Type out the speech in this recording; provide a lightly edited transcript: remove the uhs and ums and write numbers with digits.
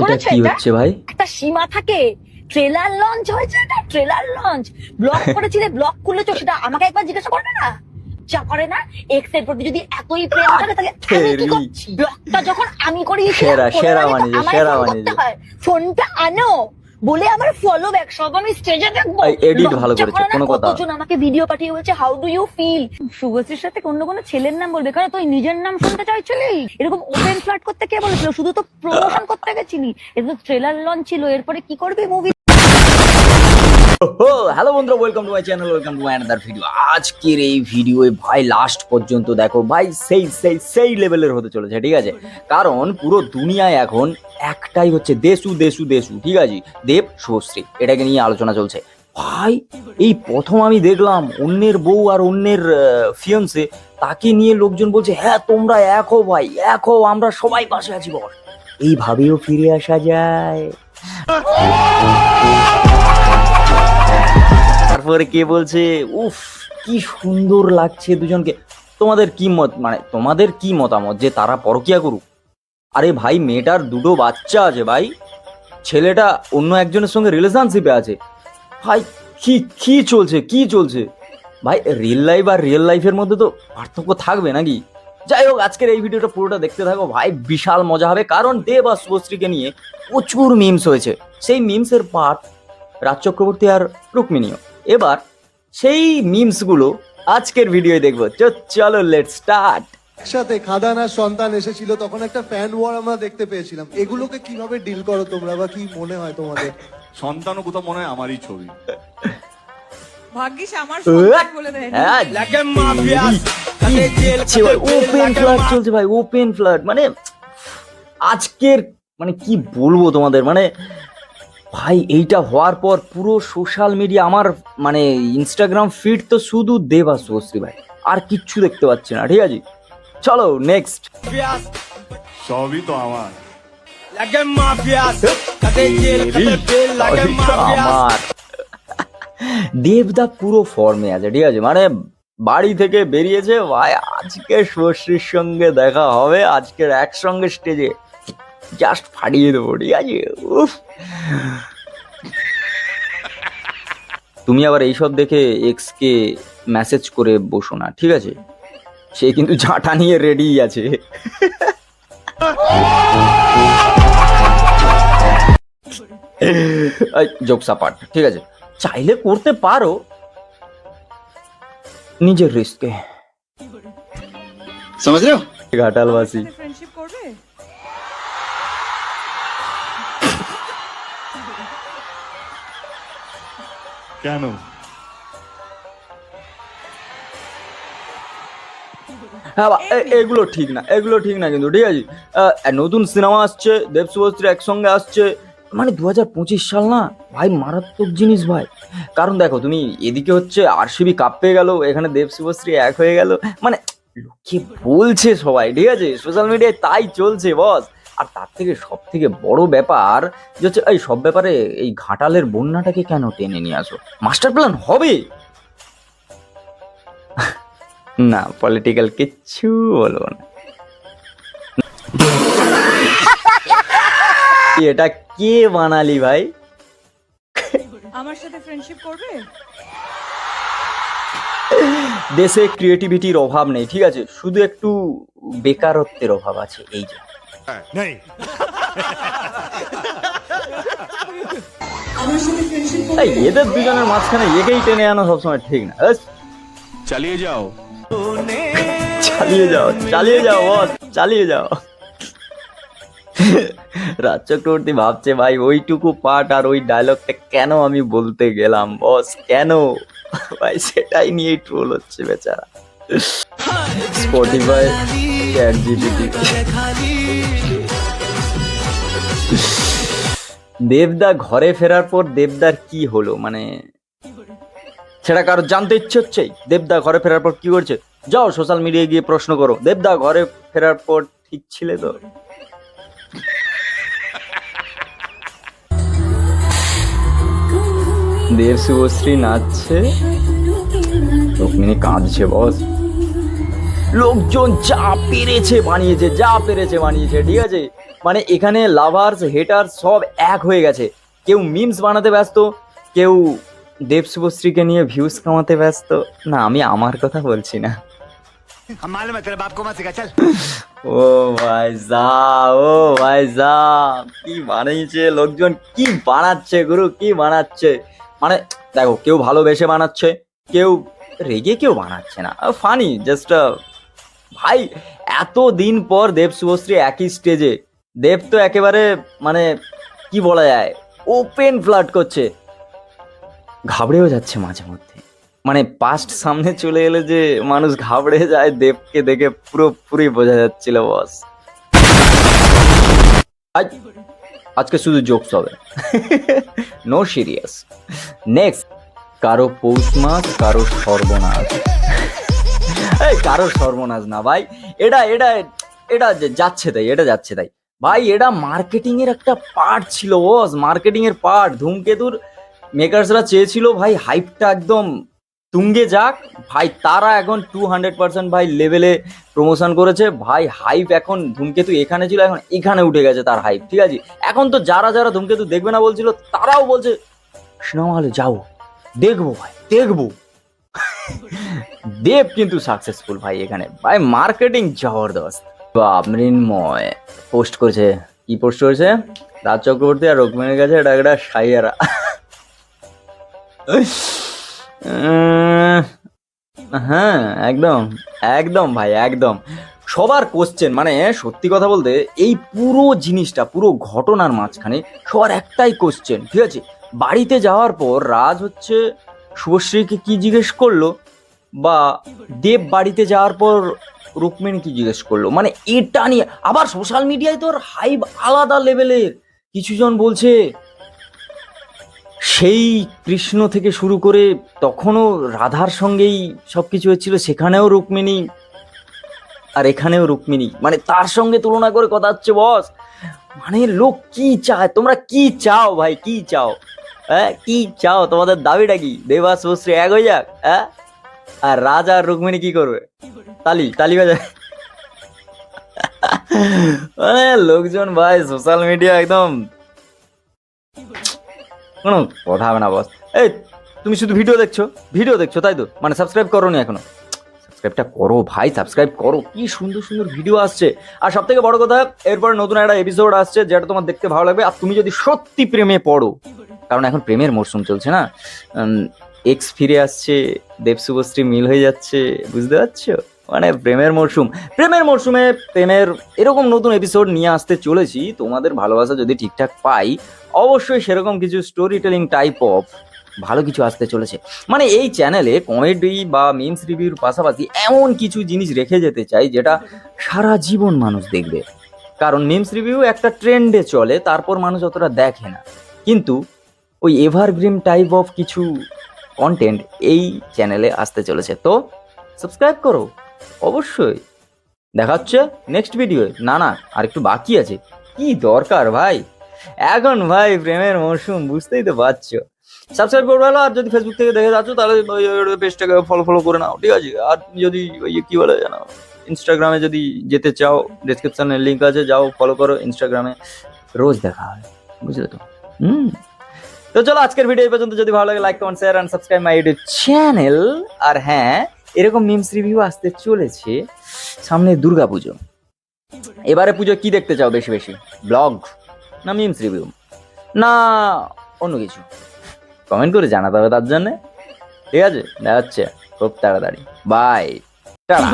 করেছো কি এটা? হচ্ছে ভাই? একটা সীমা থাকে। ট্রেলার লঞ্চ হয়েছে, এটা ট্রেলার লঞ্চ। ব্লক করেছিলে, ব্লক করলেছো, সেটা আমাকে একবার জিজ্ঞাসা করবে না? যা করে না, এক্স এর প্রতি যদি এতই প্রেম থাকে তাহলে আমি কি করছি? ব্লকটা যখন আমি করিয়েছিলাম, সেরা, কোনো সেরা মানে তো বানিয়েছে, আমায় সেরা ফোন বানিয়েছে। করতে হয়। ফোনটা আনো বলে আমার ফলো ব্যাক সব আমি স্টেজে দেখবো। এডিট ভালো লজ্জা করেছে, করে না? কোনো কথা। কতজন আমাকে ভিডিও পাঠিয়ে বলছে হাউ ডু ইউ ফিল। শুভশ্রীর সাথে অন্য কোনো ছেলের নাম বলবে, কারণ তুই নিজের নাম শুনতে চাইছিলি? এরকম ওপেন ফ্ল্যাট করতে কে বলেছিল? শুধু তো প্রমোশন করতে গেছিলি। এটা তো ট্রেলার লঞ্চ ছিল, এরপরে কি করবি মুভি? হ্যালো বন্ধুরা, welcome to my channel, welcome to my another video. আজকের এই ভিডিওয়ে ভাই লাস্ট পর্যন্ত দেখো ভাই, সেই সেই সেই লেভেলের হতে চলেছে, ঠিক আছে? কারণ পুরো দুনিয়ায় এখন একটাই হচ্ছে দেশু দেশু দেশু, ঠিক আছে? দেব, শুভশ্রী, এটাকে নিয়ে আলোচনা চলছে। ভাই এই প্রথম আমি দেখলাম অন্যের বউ আর অন্যের ফিয়ন্সে, তাকে নিয়ে লোকজন বলছে হ্যাঁ তোমরা এক হও ভাই, এক হও, আমরা সবাই পাশে আছি বল। এইভাবেও ফিরে আসা যায়। তারপরে কে বলছে উফ কি সুন্দর লাগছে দুজনকে। তোমাদের কি মত, মানে তোমাদের কি মতামত যে তারা পরকিয়া করুক? আরে ভাই মেয়েটার দুটো বাচ্চা আছে ভাই, ছেলেটা অন্য একজনের সঙ্গে রিলেশনশিপে আছে ভাই। কি কি চলছে, কি চলছে ভাই? রিয়েল লাইফ আর রিয়েল লাইফের মধ্যে তো পার্থক্য থাকবে নাকি? যাই হোক, আজকের এই ভিডিওটা পুরোটা দেখতে থাকো ভাই, বিশাল মজা হবে। কারণ দেব আর শুভশ্রীকে নিয়ে প্রচুর মিমস হয়েছে। সেই মিমসের পার্ট রাজ চক্রবর্তী আর রুক্মিণীও। এবার সেই মিমস গুলো আজকের ভিডিওয়ে দেখবো। চলো লেটস স্টার্ট। একসাথে খাদান আর সন্তান এসেছিল, তখন একটা ফ্যান ওয়ার আমরা দেখতে পেয়েছিলাম। এগুলোকে কিভাবে ডিল করো তোমরা, বা কি মনে হয় তোমাদের? সন্তানও কোথাও মনে হয় আমারই ছবি। ভাগ্যিস আমার সন্তান বলে দেয়। ওপেন ফ্ল্যাট চলছে ভাই, ওপেন ফ্ল্যাট। মানে আজকের মানে কি বলবো তোমাদের, মানে ভাই এইটা হওয়ার পর পুরো সোশ্যাল মিডিয়া, আমার মানে ইনস্টাগ্রাম ফিড তো শুধু দেব আর শুভশ্রী ভাই, আর কিচ্ছু দেখতে পাচ্ছি না, ঠিক আছে? চলো নেক্সট। সবই তো আমার। আমার দেবদা পুরো ফর্মে আছে, ঠিক আছে? মানে বাড়ি থেকে বেরিয়েছে ভাই, আজকে শুভশ্রীর সঙ্গে দেখা হবে, আজকের একসঙ্গে স্টেজে জাস্ট ফাটিয়ে দেবো, ঠিক আছে? উফ, তুমি আবার এইসব দেখে এক্স কে মেসেজ করে বসো না, ঠিক আছে? সে কিন্তু ঝাঁটা নিয়ে রেডি আছে। জোকসা পার্ট, ঠিক আছে? চাইলে করতে পারো নিজের রিস্কে। समझ रहे हो? ঘাটালবাসী ফ্রেন্ডশিপ করবে? কেন? হ্যাঁ এগুলো ঠিক না, এগুলো ঠিক না কিন্তু, ঠিক আছে? নতুন সিনেমা আসছে, দেব শুভশ্রী একসঙ্গে আসছে, মানে 2025 সাল না ভাই, মারাত্মক জিনিস ভাই। কারণ দেখো তুমি, এদিকে হচ্ছে আরসিবি কাপ পেয়ে গেল, এখানে দেব শুভশ্রী এক হয়ে গেল, মানে লোকে বলছে সবাই, ঠিক আছে? সোশ্যাল মিডিয়ায় তাই চলছে বস। আর তার থেকে সব থেকে বড় ব্যাপার যে হচ্ছে এই সব ব্যাপারে এই ঘাটালের বন্যাটাকে কেন টেনে নিয়ে আসো? মাস্টার প্ল্যান হবে না, পলিটিক্যাল কিচ্ছু বলবো না। এটা কে বানালি ভাই? আমার সাথে ফ্রেন্ডশিপ করবে? দেশে ক্রিয়েটিভিটির অভাব নেই, ঠিক আছে? শুধু একটু বেকারত্বের অভাব আছে, এই যে। नहीं। এই এদের দুজনের মাঝখানে একেই টেনে আনা সবসময় ঠিক না। चलिए जाओ। চালিয়ে যাও, চালিয়ে যাও বস, চালিয়ে যাও। রাজ চক্রবর্তী ভাবছে ভাই ওইটুকু পার্ট আর ওই ডায়লগটা কেন আমি বলতে গেলাম বস, কেন ভাই? সেটাই নিয়ে ট্রোল হচ্ছে বেচারা। Spotify, chat GPT. দেবদা ঘরে ফেরার পর দেবদার কি হলো, মানে সেটা কারো জানতে ইচ্ছে হচ্ছে? দেবদা ঘরে ফেরার পর কি করছে? যাও সোশ্যাল মিডিয়ায় গিয়ে প্রশ্ন করো, দেবদা ঘরে ফেরার পর ঠিক ছিলে তো? দেব শুভশ্রী নাচছে, রুক্মিণী কাঁদছে বস। লোকজন যা পেরেছে বানিয়েছে, যা পেরেছে বানিয়েছে, ঠিক আছে? মানে এখানে লাভার্স হেটার সব এক হয়ে গেছে, কেউ মিমস বানাতে ব্যস্ত, কেউ দেব শুভশ্রীকে নিয়ে ভিউজ কামাতে ব্যস্ত। না, আমি আমার কথা বলছি না। ও ভাই কি বানিয়েছে লোকজন, কি বানাচ্ছে গুরু, কি বানাচ্ছে। মানে দেখো, কেউ ভালোবেসে বানাচ্ছে, কেউ রেগে, কেউ বানাচ্ছে না, ফানি জাস্ট। ভাই এত দিন পর দেব শুভশ্রী একই স্টেজে, দেব তো একেবারে মানে কি বলা যায়, ওপেন ফ্লার্ট করছে, ঘাবড়েও যাচ্ছে মাঝে মধ্যে। মানে পাস্ট সামনে চলে এলে যে মানুষ ঘাবড়ে যায়, দেবকে দেখে পুরোপুরি বোঝা যাচ্ছিল বস। আজকে শুধু জোকস হবে, নো সিরিয়াস। নেক্সট, কারো পৌষ মাস, কারো সর্বনাশ। এই কারো সর্বনাশ না ভাই, এটা এটা এটা যাচ্ছে তাই, এটা যাচ্ছে তাই ভাই। এটা মার্কেটিং এর একটা পার্ট ছিল বস, মার্কেটিং এর পার্ট। ধূমকেতুর মেকার্সরা চেয়েছিল ভাই হাইপটা একদম তুঙ্গে যাক ভাই, তারা এখন 200% ভাই লেভেলে প্রমোশন করেছে ভাই। হাইপ এখন ধূমকেতু এখানে ছিল, এখন এখানে উঠে গেছে তার হাইপ, ঠিক আছে। এখন তো যারা যারা ধূমকেতু দেখবে না বলছিল, তারাও বলছে সিনেমা হলে যাও, দেখবো ভাই, দেখবো। দেব কিন্তু সাকসেসফুল ভাই এখানে, ভাই মার্কেটিং জবরদস্ত। বাপ, মৃন্ময় পোস্ট করেছে, কি পোস্ট করেছে, রাজ চক্রবর্তী আর রকমিনের কাছে এটা একটা সাইয়ারা। হ্যাঁ একদম একদম ভাই, একদম। সবার কোশ্চেন, মানে সত্যি কথা বলতে এই পুরো জিনিসটা, পুরো ঘটনার মাঝখানে সবার একটাই কোশ্চেন, ঠিক আছে। বাড়িতে যাওয়ার পর রাজ হচ্ছে শুভশ্রীকে কি জিজ্ঞেস করলো, বা দেব বাড়িতে যাওয়ার পর রুক্মিণী কি জিজ্ঞেস করলো, মানে এটা নিয়ে আবার সোশ্যাল মিডিয়ায় তোর হাইপ আলাদা লেভেলের। কিছু জন বলছে সেই কৃষ্ণ থেকে শুরু করে তখনও রাধার সঙ্গেই সবকিছু হচ্ছিল, সেখানেও রুক্মিণী আর এখানেও রুক্মিণী, মানে তার সঙ্গে তুলনা করে কথা হচ্ছে বস। মানে লোক কি চায়, তোমরা কি চাও ভাই, কি চাও? হ্যাঁ কি চাও, তোমাদের দাবিটা কি? দেবা শুভশ্রী এক হয়ে যাক, হ্যাঁ? আর রাজা আর রুক্মিণী কি করবে? তালি তালি বাজায়। মানে লোকজন ভাই সোশ্যাল মিডিয়া একদম কোনো কথা হবে না বস। এই তুমি শুধু ভিডিও দেখছো তাই তো? মানে সাবস্ক্রাইব করোনি এখনো? সাবস্ক্রাইবটা করো ভাই, সাবস্ক্রাইব করো, কি সুন্দর সুন্দর ভিডিও আসছে। আর সব থেকে বড় কথা, এরপরে নতুন একটা এপিসোড আসছে যেটা তোমার দেখতে ভালো লাগবে। আর তুমি যদি সত্যি প্রেমে পড়ো, কারণ এখন প্রেমের মরশুম চলছে না, এক্স ফিরে আসছে, দেব শুভশ্রী মিল হয়ে যাচ্ছে, বুঝতে পারছো? মানে প্রেমের মরশুমে প্রেমের এরকম নতুন এপিসোড নিয়ে আসতে চলেছি। তোমাদের ভালোবাসা যদি ঠিকঠাক পাই, অবশ্যই সেরকম কিছু স্টোরি টেলিং টাইপ অফ ভালো কিছু আসতে চলেছে। মানে এই চ্যানেলে কমেডি বা মিমস রিভিউর পাশাপাশি এমন কিছু জিনিস রেখে যেতে চাই যেটা সারা জীবন মানুষ দেখবে। কারণ মিমস রিভিউ একটা ট্রেন্ডে চলে, তারপর মানুষ অতটা দেখে না, কিন্তু ওই এভারগ্রিন টাইপ অফ কিছু কন্টেন্ট এই চ্যানেলে আসতে চলেছে। তো সাবস্ক্রাইব করো অবশ্যই। দেখা হচ্ছে নেক্সট ভিডিও। না আর একটু বাকি আছে, কি দরকার ভাই, এখন ভাই প্রেমের মরশুম, বুঝতেই তো পারছো। সাবস্ক্রাইব করে ভালো, আর যদি ফেসবুক থেকে দেখে যাচ্ছ তাহলে পেজটাকে ফলো করে নাও, ঠিক আছে। আর তুমি যদি ওই কি বলে জানো, ইনস্টাগ্রামে যদি যেতে চাও, ডেসক্রিপশনে লিঙ্ক আছে, যাও ফলো করো। ইনস্টাগ্রামে রোজ দেখা হয়, বুঝলে তো? তো চলো আজকের ভিডিও এই পর্যন্ত। যদি ভালো লাগে like, comment, share and subscribe my YouTube channel. আর হ্যাঁ, এরকম মিমস রিভিউ আসতে চলেছে সামনে দুর্গাপুজো। এবারে পুজো কি দেখতে চাও বেশি বেশি, ব্লগ না মিমস রিভিউ না অন্য কিছু? কমেন্ট করে জানাতে হবে তার জন্য, ঠিক আছে। দেখা হচ্ছে খুব তাড়াতাড়ি, বাই, টাটা।